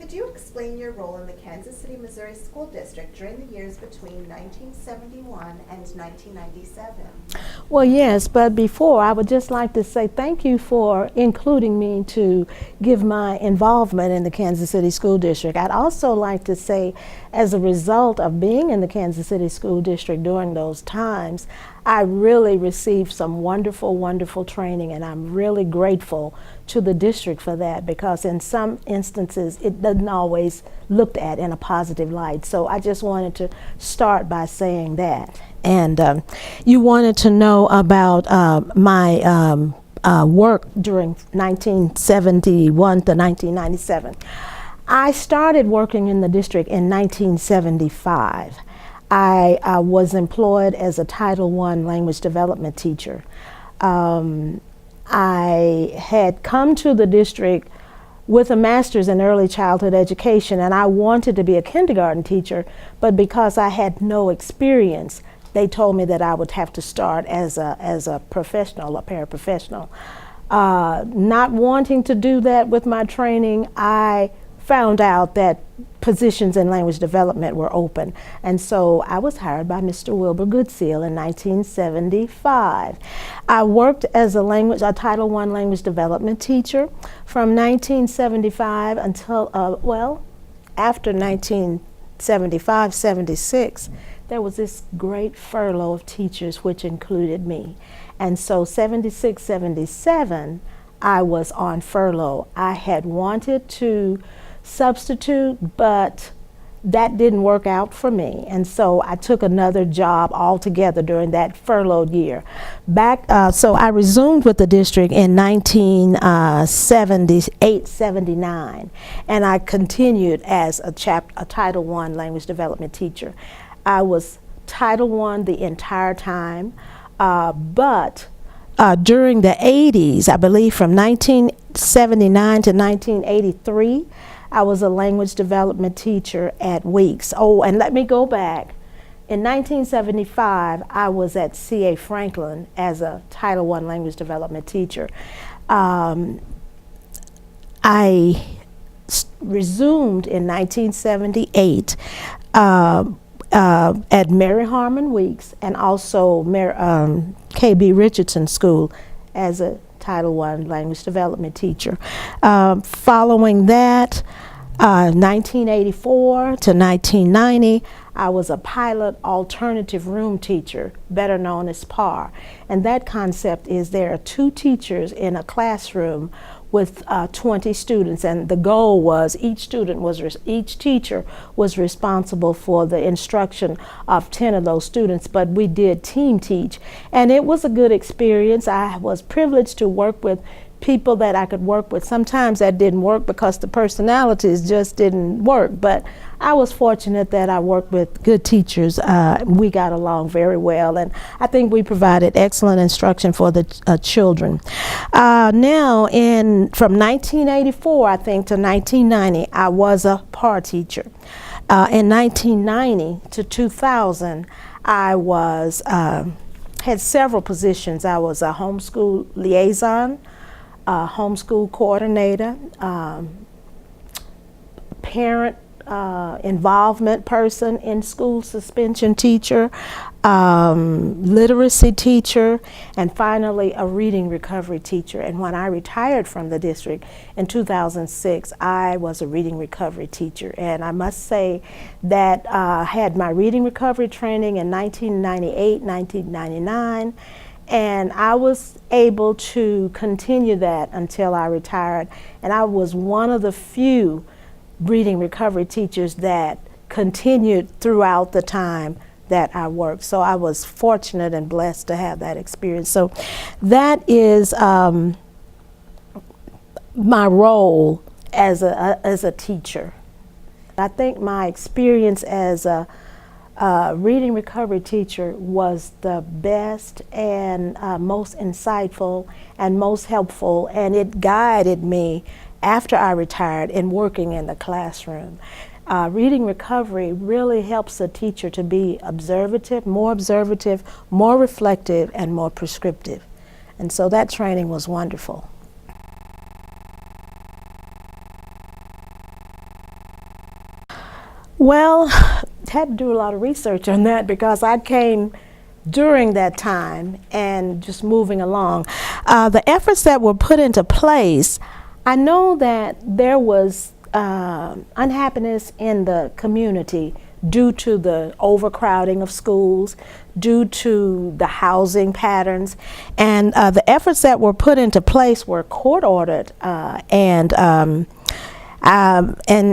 Could you explain your role in the Kansas City, Missouri School District during the years between 1971 and 1997? Well, yes, but before, I would just like to say thank you for including me to give my involvement in the Kansas City School District. I'd also like to say, as a result of being in the Kansas City School District during those times, I really received some wonderful, wonderful training, and I'm really grateful to the district for that, because in some instances it doesn't always looked at in a positive light. So I just wanted to start by saying that. And you wanted to know about my work during 1971 to 1997. I started working in the district in 1975. I was employed as a Title I language development teacher. I had come to the district with a master's in early childhood education, and I wanted to be a kindergarten teacher, but because I had no experience, they told me that I would have to start as a professional, a paraprofessional. Not wanting to do that with my training, I found out that positions in language development were open. And so I was hired by Mr. Wilbur Goodseal in 1975. I worked as a Title I language development teacher from 1975 until, after 1975, 76, there was this great furlough of teachers, which included me. And so 76, 77, I was on furlough. I had wanted to substitute, but that didn't work out for me, and so I took another job altogether during that furloughed year. So I resumed with the district in 1978, 79, and I continued as a Title I language development teacher. I was Title I the entire time, but during the 80s, I believe from 1979 to 1983, I was a language development teacher at Weeks. Oh, and let me go back. In 1975, I was at C.A. Franklin as a Title I language development teacher. I resumed in 1978 at Mary Harmon Weeks, and also K.B. Richardson School as a Title I language development teacher. Following that, 1984 to 1990, I was a pilot alternative room teacher, better known as PAR. And that concept is there are two teachers in a classroom with 20 students, and the goal was each teacher was responsible for the instruction of 10 of those students, but we did team teach, and it was a good experience. I was privileged to work with people that I could work with. Sometimes that didn't work because the personalities just didn't work, but I was fortunate that I worked with good teachers. We got along very well, and I think we provided excellent instruction for the children. Now, from 1984, I think, to 1990, I was a PAR teacher. In 1990 to 2000, I had several positions. I was a homeschool liaison, homeschool coordinator, parent involvement person, in school suspension teacher, literacy teacher, and finally a reading recovery teacher. And when I retired from the district in 2006, I was a reading recovery teacher. And I must say that I had my reading recovery training in 1998, 1999. And I was able to continue that until I retired. And I was one of the few reading recovery teachers that continued throughout the time that I worked. So I was fortunate and blessed to have that experience. So that is my role as a teacher. I think my experience as a reading recovery teacher was the best and most insightful and most helpful, and it guided me after I retired in working in the classroom. Reading recovery really helps a teacher to be observative, more reflective, and more prescriptive. And so that training was wonderful. Well, had to do a lot of research on that because I came during that time and just moving along. The efforts that were put into place, I know that there was unhappiness in the community due to the overcrowding of schools, due to the housing patterns, and the efforts that were put into place were court-ordered, and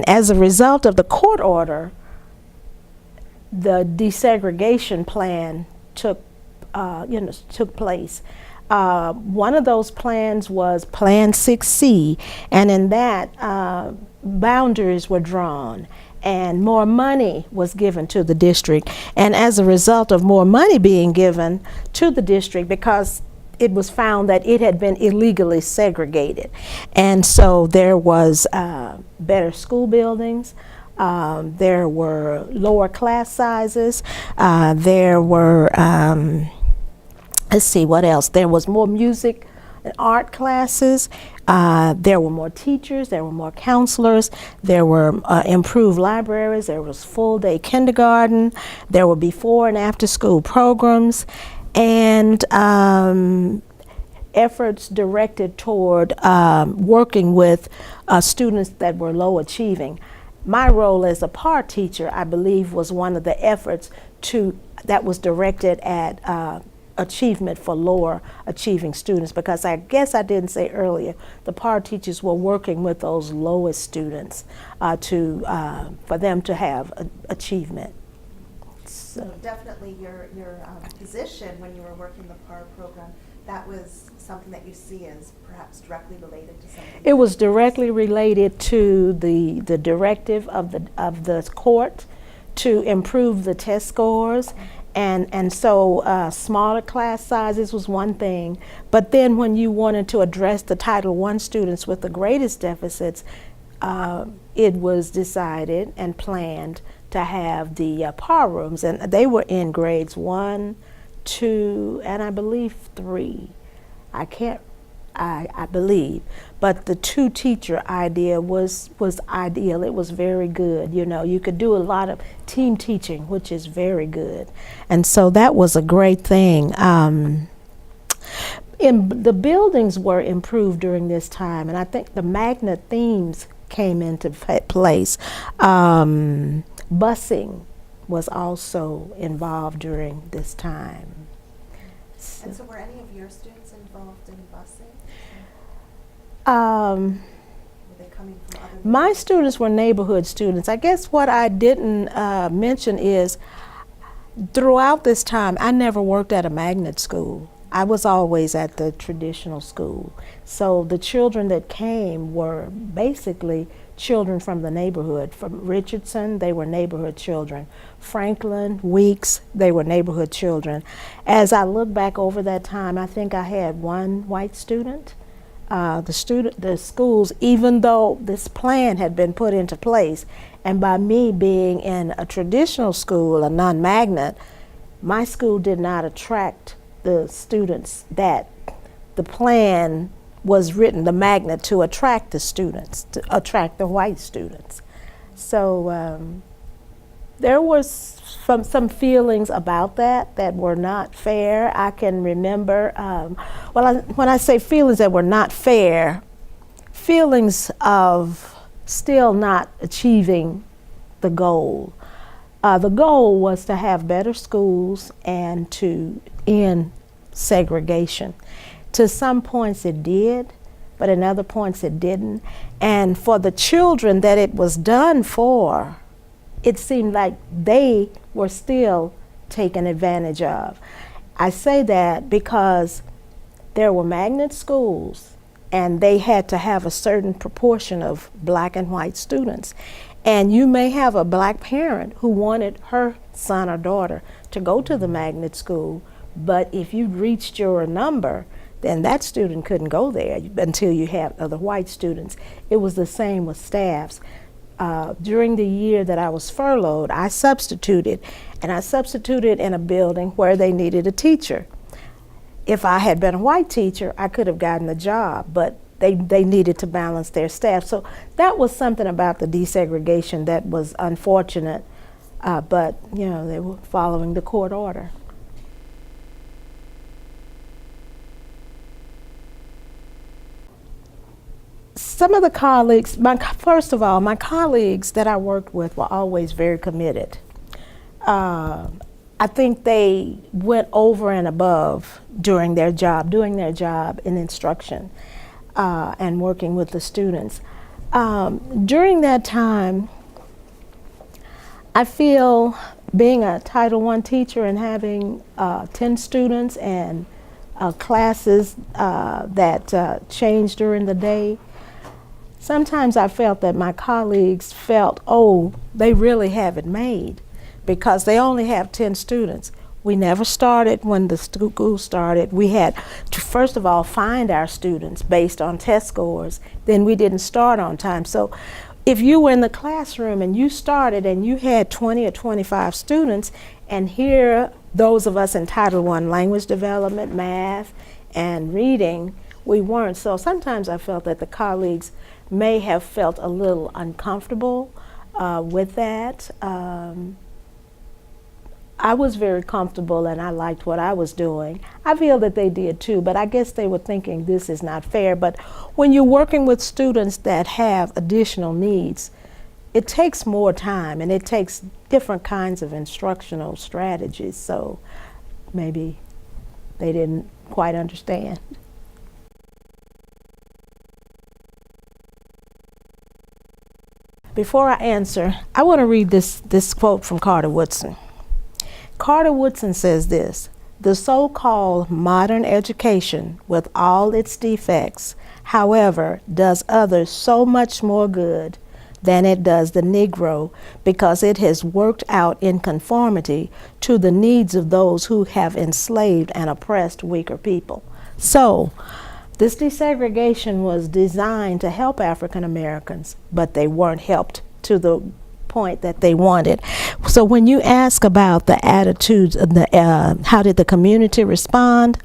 as a result of the court order, the desegregation plan took place. One of those plans was Plan 6C, and in that, boundaries were drawn and more money was given to the district. And as a result of more money being given to the district, because it was found that it had been illegally segregated. And so there was better school buildings, there were lower class sizes, there were, let's see, what else? There was more music and art classes, there were more teachers, there were more counselors, there were improved libraries, there was full-day kindergarten, there were before and after school programs, and efforts directed toward working with students that were low achieving. My role as a PAR teacher, I believe, was one of the efforts that was directed at achievement for lower achieving students, because I guess I didn't say earlier, the PAR teachers were working with those lowest students for them to have achievement. So definitely your position when you were working the PAR program, that was something that you see as perhaps directly related to something. It was directly related to the directive of the court to improve the test scores. And so smaller class sizes was one thing, but then when you wanted to address the Title I students with the greatest deficits, it was decided and planned to have the PAR rooms, and they were in grades 1, 2, and I believe 3. I believe, but the 2-teacher idea was ideal. It was very good. You know, you could do a lot of team teaching, which is very good, and so that was a great thing. The buildings were improved during this time, and I think the magnet themes came into place. Busing was also involved during this time. And so were any of your students involved in busing? Were they coming from other My students were neighborhood students. I guess what I didn't mention is throughout this time, I never worked at a magnet school. I was always at the traditional school. So the children that came were basically children from the neighborhood. From Richardson, they were neighborhood children. Franklin, Weeks, they were neighborhood children. As I look back over that time, I think I had one white student. The schools, even though this plan had been put into place, and by me being in a traditional school, a non-magnet, my school did not attract the students that the plan was written, the magnet, to attract the students, to attract the white students. So there was some feelings about that were not fair. I can remember, when I say feelings that were not fair, feelings of still not achieving the goal. The goal was to have better schools and to end segregation. To some points it did, but in other points it didn't. And for the children that it was done for, it seemed like they were still taken advantage of. I say that because there were magnet schools and they had to have a certain proportion of black and white students. And you may have a black parent who wanted her son or daughter to go to the magnet school, but if you reached your number, then that student couldn't go there until you had other white students. It was the same with staffs. During the year that I was furloughed, I substituted, and I substituted in a building where they needed a teacher. If I had been a white teacher, I could have gotten the job, but they needed to balance their staff. So that was something about the desegregation that was unfortunate, but they were following the court order. Some of the colleagues, first of all, my colleagues that I worked with were always very committed. I think they went over and above doing their job in instruction and working with the students. During that time, I feel being a Title I teacher and having 10 students and classes that changed during the day, sometimes I felt that my colleagues felt, oh, they really have it made because they only have 10 students. We never started when the school started. We had to, first of all, find our students based on test scores. Then we didn't start on time. So if you were in the classroom and you started and you had 20 or 25 students, and here those of us in Title I, language development, math, and reading, we weren't. So sometimes I felt that the colleagues may have felt a little uncomfortable with that. I was very comfortable and I liked what I was doing. I feel that they did too, but I guess they were thinking this is not fair. But when you're working with students that have additional needs, it takes more time and it takes different kinds of instructional strategies. So maybe they didn't quite understand. Before I answer, I want to read this quote from Carter Woodson. Carter Woodson says this: "The so-called modern education, with all its defects, however, does others so much more good than it does the Negro, because it has worked out in conformity to the needs of those who have enslaved and oppressed weaker people." So, this desegregation was designed to help African Americans, but they weren't helped to the point that they wanted. So when you ask about the attitudes of how did the community respond,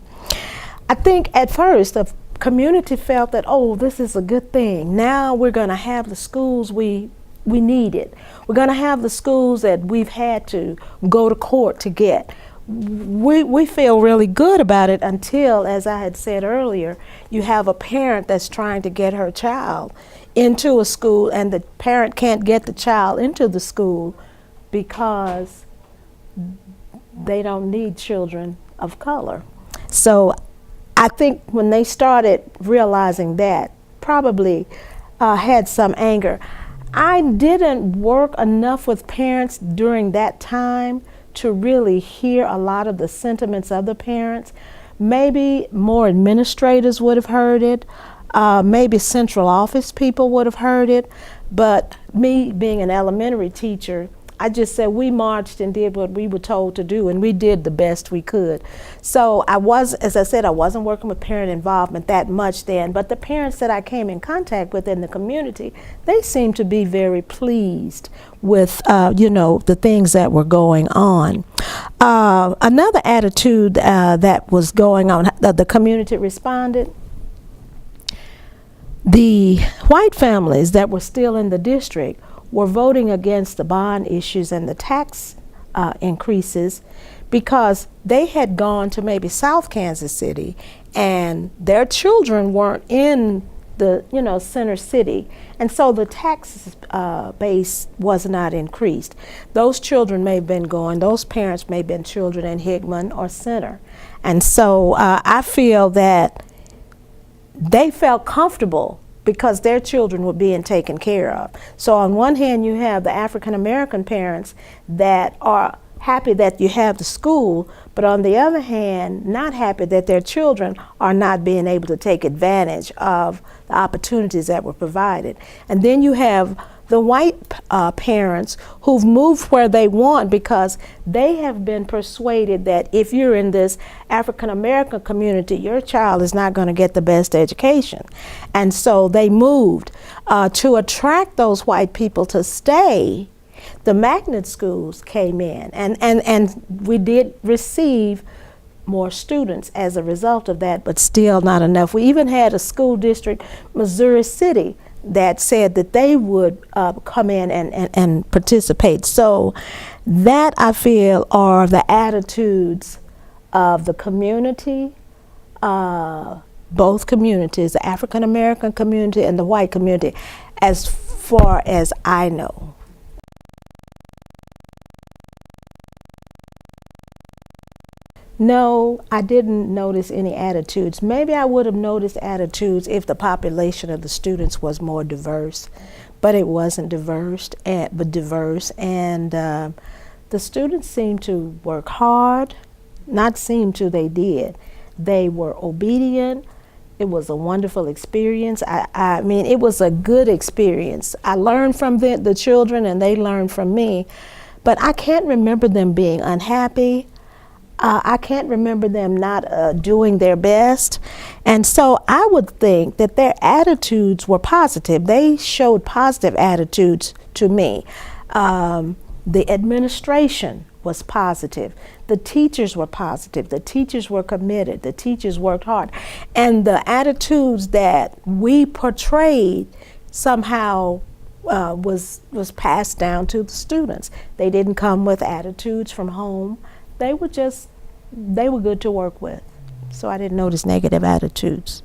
I think at first the community felt that, oh, this is a good thing. Now we're going to have the schools we needed. We're going to have the schools that we've had to go to court to get. We feel really good about it until, as I had said earlier, you have a parent that's trying to get her child into a school and the parent can't get the child into the school because they don't need children of color. So I think when they started realizing that, probably had some anger. I didn't work enough with parents during that time to really hear a lot of the sentiments of the parents. Maybe more administrators would have heard it. Maybe central office people would have heard it. But me being an elementary teacher, I just said we marched and did what we were told to do, and we did the best we could. So as I said, I wasn't working with parent involvement that much then, but the parents that I came in contact with in the community, they seemed to be very pleased with, the things that were going on. Another attitude that was going on, the community responded. The white families that were still in the district were voting against the bond issues and the tax increases because they had gone to maybe South Kansas City and their children weren't in the center city, and so the tax base was not increased. Those children may have been going, those parents may have been children in Hickman or Center, and so I feel that they felt comfortable because their children were being taken care of. So on one hand, you have the African American parents that are happy that you have the school, but on the other hand, not happy that their children are not being able to take advantage of the opportunities that were provided. And then you have the white parents who've moved where they want because they have been persuaded that if you're in this African American community, your child is not going to get the best education. And so they moved to attract those white people to stay. The magnet schools came in, and we did receive more students as a result of that, but still not enough. We even had a school district, Missouri City, that said that they would come in and participate. So that, I feel, are the attitudes of the community, both communities, the African American community and the white community, as far as I know. No, I didn't notice any attitudes. Maybe I would have noticed attitudes if the population of the students was more diverse, but it wasn't diverse. And the students seemed to work hard. Not seem to, they did. They were obedient. It was a wonderful experience. I mean, it was a good experience. I learned from the children and they learned from me, but I can't remember them being unhappy. I can't remember them not doing their best. And so I would think that their attitudes were positive. They showed positive attitudes to me. The administration was positive. The teachers were positive. The teachers were committed. The teachers worked hard. And the attitudes that we portrayed somehow was passed down to the students. They didn't come with attitudes from home. They were good to work with. So I didn't notice negative attitudes.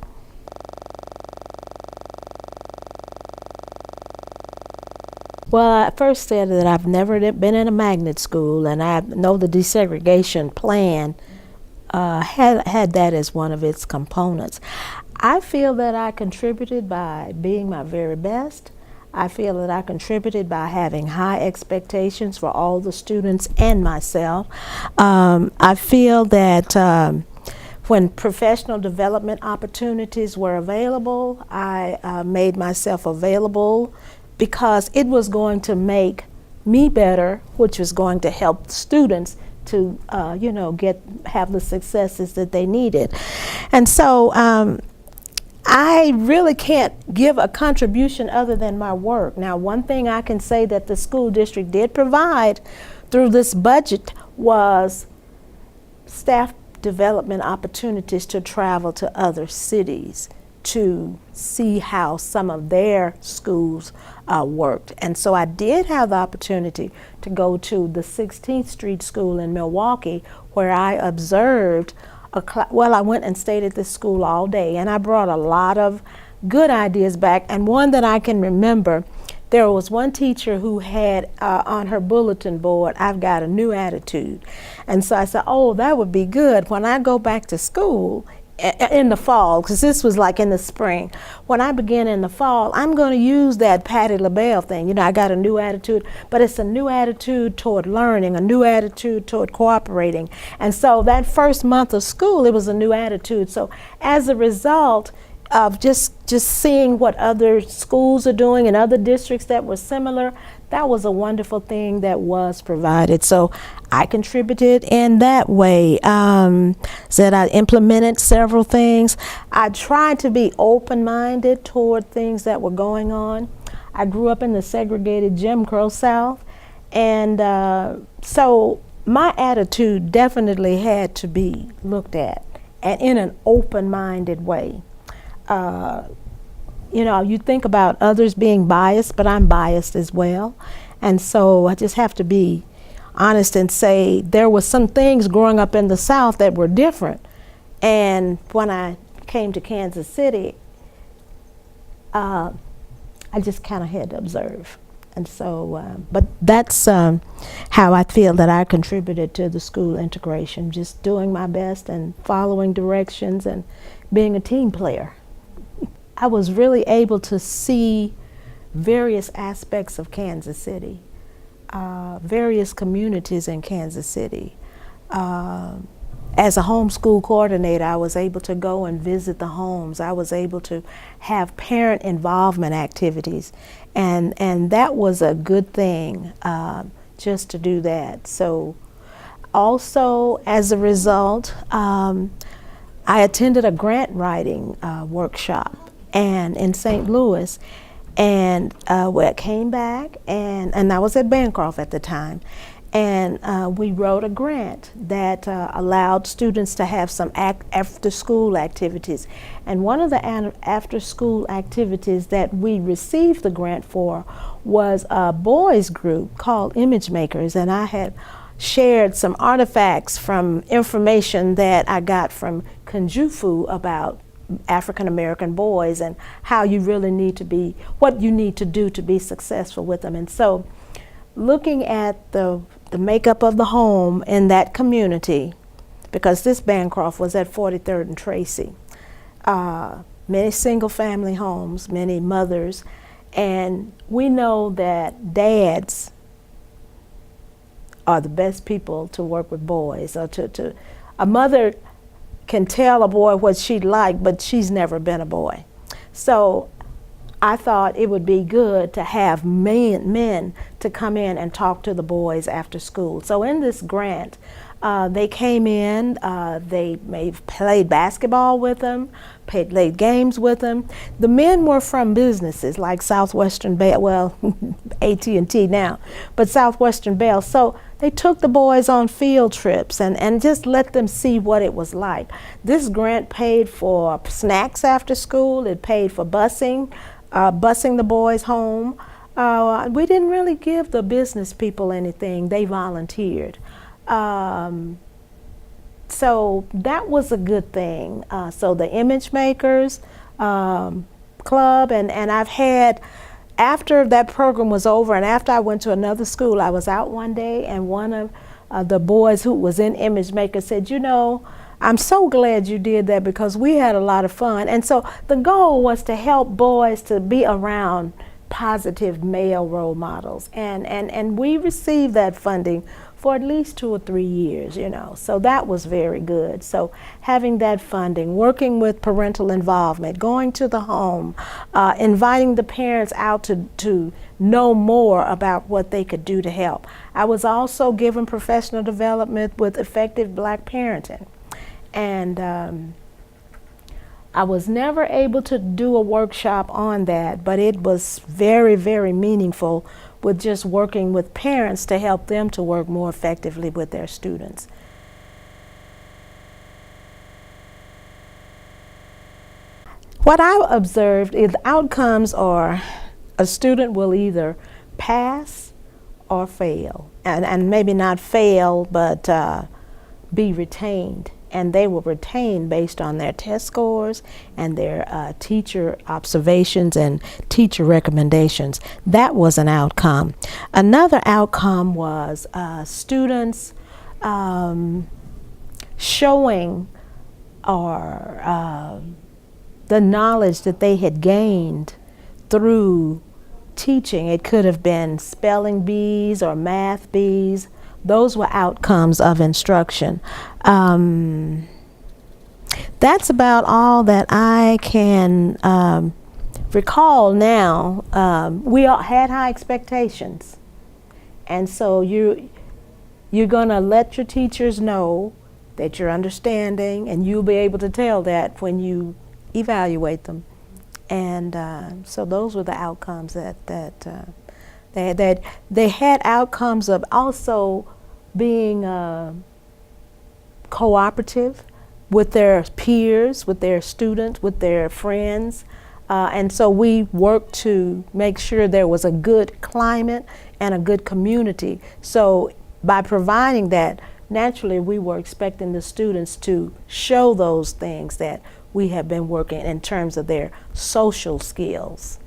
Well, I first said that I've never been in a magnet school, and I know the desegregation plan had that as one of its components. I feel that I contributed by being my very best. I feel that I contributed by having high expectations for all the students and myself. I feel that when professional development opportunities were available, I made myself available because it was going to make me better, which was going to help students to, have the successes that they needed. And so I really can't give a contribution other than my work. Now, one thing I can say that the school district did provide through this budget was staff development opportunities to travel to other cities to see how some of their schools worked. And so I did have the opportunity to go to the 16th Street School in Milwaukee, where I observed I went and stayed at this school all day, and I brought a lot of good ideas back. And one that I can remember, there was one teacher who had on her bulletin board, "I've got a new attitude." And so I said, oh, that would be good when I go back to school in the fall, because this was like in the spring. When I begin in the fall, I'm going to use that Patti LaBelle thing. I got a new attitude, but it's a new attitude toward learning, a new attitude toward cooperating. And so that first month of school, it was a new attitude. So as a result of just seeing what other schools are doing in other districts that were similar, that was a wonderful thing that was provided. So I contributed in that way. Said I implemented several things. I tried to be open-minded toward things that were going on. I grew up in the segregated Jim Crow South, and so my attitude definitely had to be looked at, and in an open-minded way. You think about others being biased, but I'm biased as well. And so I just have to be honest and say there were some things growing up in the South that were different. And when I came to Kansas City, I just kind of had to observe. And so, but that's how I feel that I contributed to the school integration, just doing my best and following directions and being a team player. I was really able to see various aspects of Kansas City, various communities in Kansas City. As a homeschool coordinator, I was able to go and visit the homes. I was able to have parent involvement activities, and that was a good thing, just to do that. So also, as a result, I attended a grant writing workshop and in St. Louis, and I came back, and I was at Bancroft at the time, And we wrote a grant that allowed students to have some after-school activities. And one of the after-school activities that we received the grant for was a boys group called Image Makers. And I had shared some artifacts from information that I got from Kunjufu about African American boys and how you really need to be, what you need to do to be successful with them. And so looking at the makeup of the home in that community, because this Bancroft was at 43rd and Tracy, many single family homes, many mothers, and we know that dads are the best people to work with boys. Or a mother can tell a boy what she'd like, but she's never been a boy. So I thought it would be good to have men to come in and talk to the boys after school. So in this grant, they came in, they played basketball with them, played games with them. The men were from businesses like Southwestern Bell, well, AT&T now, but Southwestern Bell. So they took the boys on field trips and just let them see what it was like. This grant paid for snacks after school, it paid for busing the boys home. We didn't really give the business people anything, they volunteered. So that was a good thing. So the Image Makers Club, and I've had, after that program was over and after I went to another school, I was out one day and one of the boys who was in Image Makers said, you know, I'm so glad you did that because we had a lot of fun. And so the goal was to help boys to be around positive male role models. And we received that funding for at least 2 or 3 years, you know. So that was very good. So having that funding, working with parental involvement, going to the home, inviting the parents out to know more about what they could do to help. I was also given professional development with effective Black parenting. And I was never able to do a workshop on that, but it was very, very meaningful with just working with parents to help them to work more effectively with their students. What I observed is outcomes are a student will either pass or fail, and maybe not fail, but be retained. And they were retained based on their test scores and their teacher observations and teacher recommendations. That was an outcome. Another outcome was students showing or the knowledge that they had gained through teaching. It could have been spelling bees or math bees. Those were outcomes of instruction. That's about all that I can recall now. We all had high expectations. And so you're gonna let your teachers know that you're understanding, and you'll be able to tell that when you evaluate them. And so those were the outcomes that they had outcomes of also being cooperative with their peers, with their students, with their friends. And so we worked to make sure there was a good climate and a good community. So by providing that, naturally we were expecting the students to show those things that we have been working in terms of their social skills.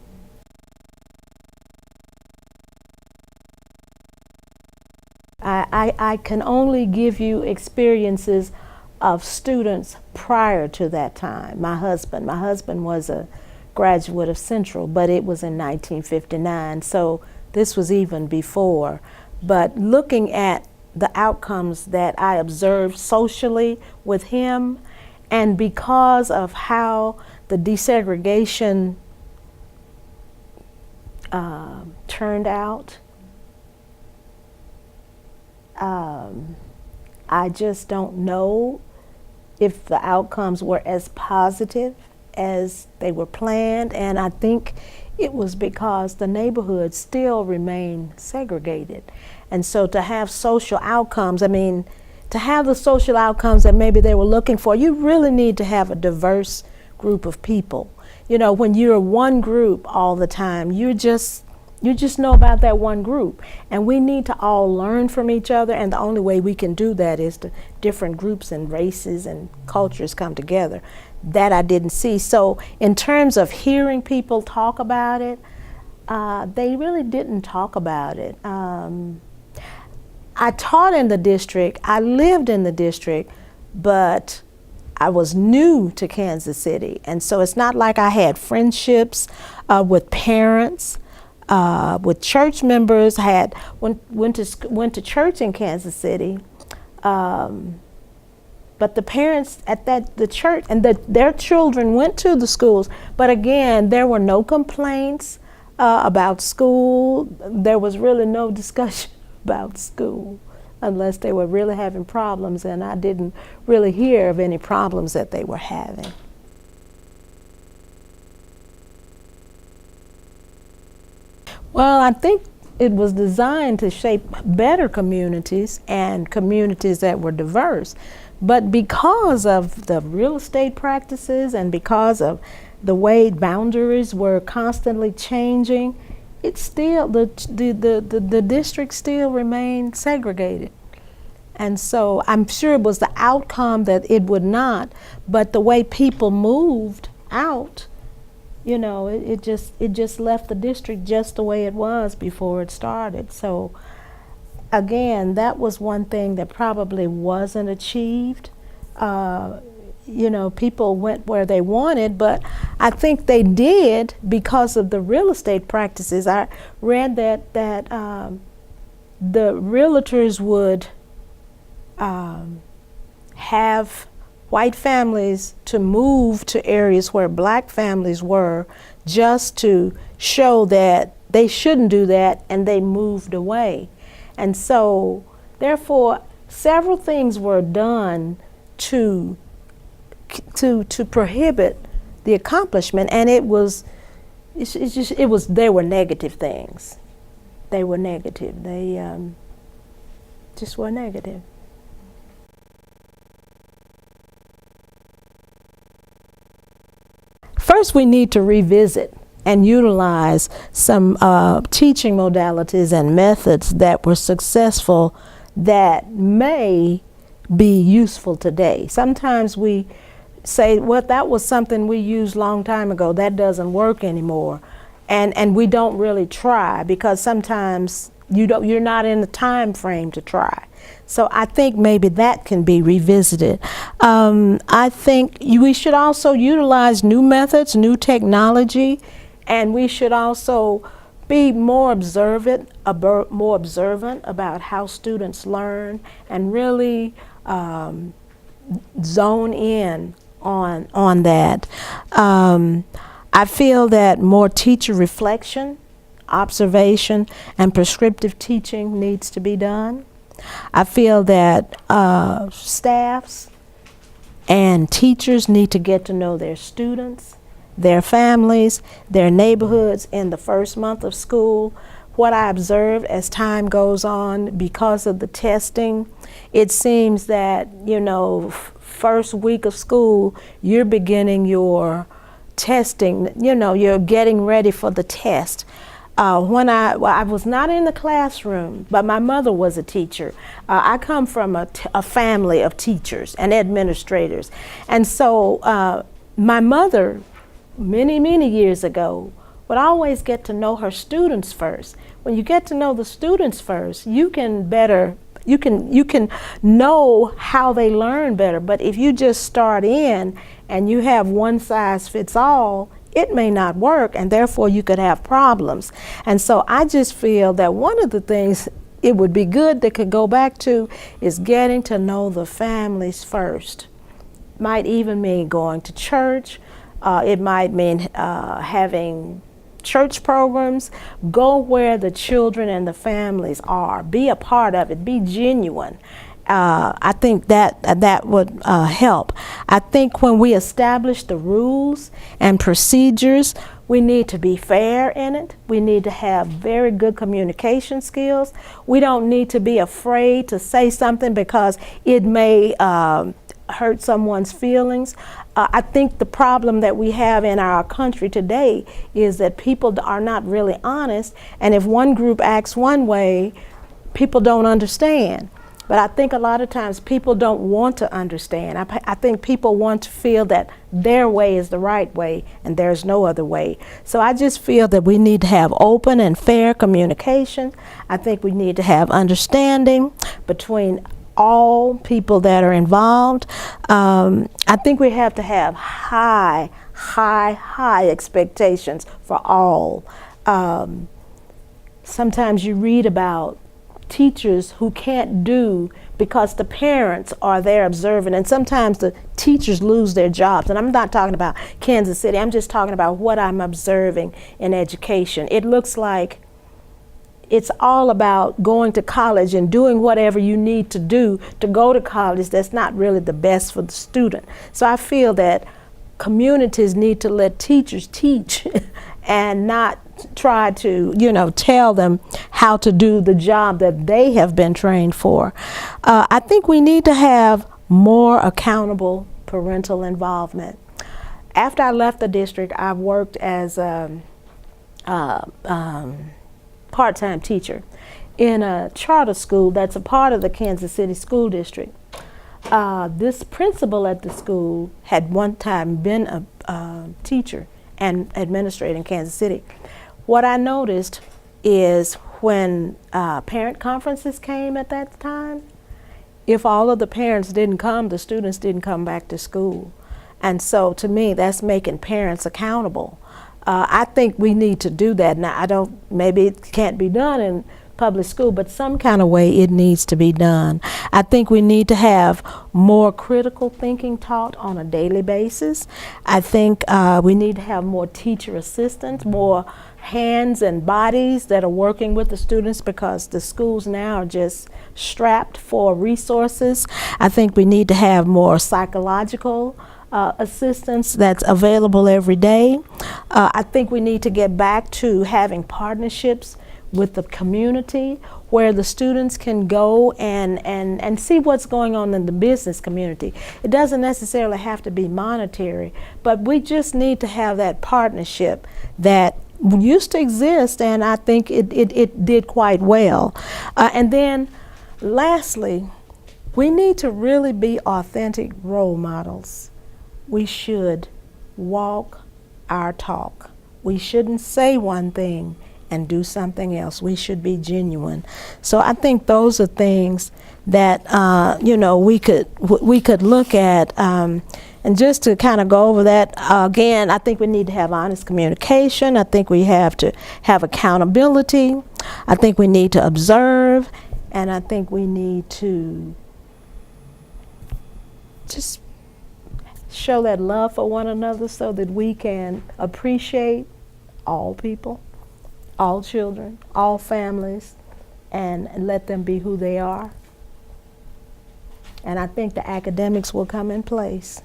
I can only give you experiences of students prior to that time. My husband was a graduate of Central, but it was in 1959, so this was even before. But looking at the outcomes that I observed socially with him, and because of how the desegregation turned out, I just don't know if the outcomes were as positive as they were planned, and I think It was because the neighborhood still remained segregated. And so to have social outcomes, I mean, to have the social outcomes that maybe they were looking for, you really need to have a diverse group of people. You know, when you're one group all the time, you just know about that one group. And we need to all learn from each other, and the only way we can do that is to different groups and races and cultures come together. That I didn't see. So in terms of hearing people talk about it, they really didn't talk about it. I taught in the district, I lived in the district, but I was new to Kansas City. And so it's not like I had friendships with parents, with church members. I went to church in Kansas City, but the parents at the church and their children went to the schools. But again, there were no complaints about school. There was really no discussion about school unless they were really having problems, and I didn't really hear of any problems that they were having. Well, I think it was designed to shape better communities and communities that were diverse. But because of the real estate practices and because of the way boundaries were constantly changing, it's still, the district still remained segregated. And so I'm sure it was the outcome that it would not, but the way people moved out, you know, it just left the district just the way it was before it started. So again, that was one thing that probably wasn't achieved. You know, people went where they wanted, but I think they did because of the real estate practices. I read that the realtors would have white families to move to areas where black families were, just to show that they shouldn't do that, and they moved away. And so therefore several things were done to prohibit the accomplishment, and they were negative things. They were negative. They just were negative. First, we need to revisit and utilize some teaching modalities and methods that were successful that may be useful today. Sometimes we say, well, that was something we used a long time ago, that doesn't work anymore. And we don't really try because sometimes you're not in the time frame to try. So I think maybe that can be revisited. I think we should also utilize new methods, new technology, and we should also be more observant about how students learn, and really zone in on that. I feel that more teacher reflection, observation, and prescriptive teaching needs to be done. I feel that staffs and teachers need to get to know their students, their families, their neighborhoods in the first month of school. What I observed as time goes on, because of the testing, it seems that, you know, first week of school, you're beginning your testing, you know, you're getting ready for the test. When I was not in the classroom, but my mother was a teacher. I come from a family of teachers and administrators. And so my mother, many years ago, would always get to know her students first. When you get to know the students first, you can know how they learn better. But if you just start in and you have one size fits all, it may not work, and therefore you could have problems. And so I just feel that one of the things it would be good that could go back to is getting to know the families first. Might even mean going to church. It might mean having church programs. Go where the children and the families are. Be a part of it. Be genuine. I think that would help. I think when we establish the rules and procedures, we need to be fair in it. We need to have very good communication skills. We don't need to be afraid to say something because it may hurt someone's feelings. I think the problem that we have in our country today is that people are not really honest, and if one group acts one way, people don't understand. But I think a lot of times people don't want to understand. I think people want to feel that their way is the right way and there's no other way. So I just feel that we need to have open and fair communication. I think we need to have understanding between all people that are involved. I think we have to have high expectations for all. Sometimes you read about teachers who can't do because the parents are there observing, and sometimes the teachers lose their jobs. And I'm not talking about Kansas City, I'm just talking about what I'm observing in education. It looks like it's all about going to college and doing whatever you need to do to go to college. That's not really the best for the student. So I feel that communities need to let teachers teach and not try to, tell them how to do the job that they have been trained for. I think we need to have more accountable parental involvement. After I left the district, I worked as a part-time teacher in a charter school that's a part of the Kansas City School District. This principal at the school had one time been a teacher and administrator in Kansas City. What I noticed is when parent conferences came at that time, if all of the parents didn't come, the students didn't come back to school. And so to me, that's making parents accountable. I think we need to do that. Now, maybe it can't be done in public school, but some kind of way it needs to be done. I think we need to have more critical thinking taught on a daily basis. I think we need to have more teacher assistants, more hands and bodies that are working with the students, because the schools now are just strapped for resources. I think we need to have more psychological assistance that's available every day. I think we need to get back to having partnerships with the community where the students can go and see what's going on in the business community. It doesn't necessarily have to be monetary, but we just need to have that partnership that used to exist, and I think it did quite well. And then lastly, we need to really be authentic role models. We should walk our talk. We shouldn't say one thing and do something else. We should be genuine. So I think those are things that we could look at. And just to kind of go over that again, I think we need to have honest communication. I think we have to have accountability. I think we need to observe, and I think we need to just show that love for one another so that we can appreciate all people, all children, all families, and let them be who they are. And I think the academics will come in place.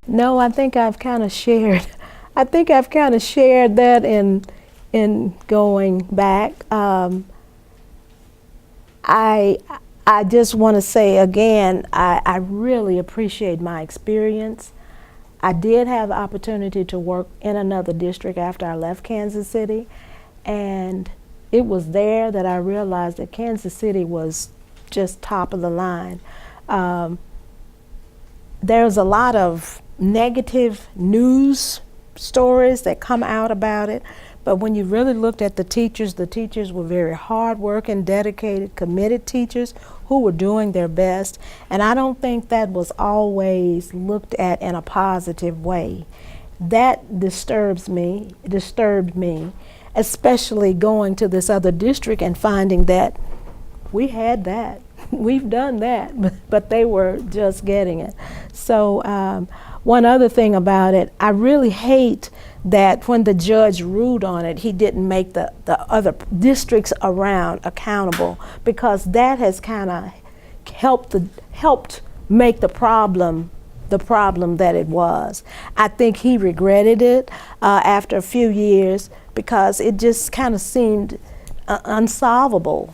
No, I think I've kind of shared. I think I've kind of shared that in going back. I just want to say again, I really appreciate my experience. I did have the opportunity to work in another district after I left Kansas City, and it was there that I realized that Kansas City was just top of the line. There's a lot of negative news stories that come out about it, but when you really looked at the teachers were very hard-working, dedicated, committed teachers who were doing their best, and I don't think that was always looked at in a positive way. That disturbed me, especially going to this other district and finding that we had that. We've done that, but they were just getting it. So one other thing about it, I really hate that when the judge ruled on it, he didn't make the other districts around accountable, because that has kind of helped make the problem that it was. I think he regretted it after a few years, because it just kind of seemed unsolvable.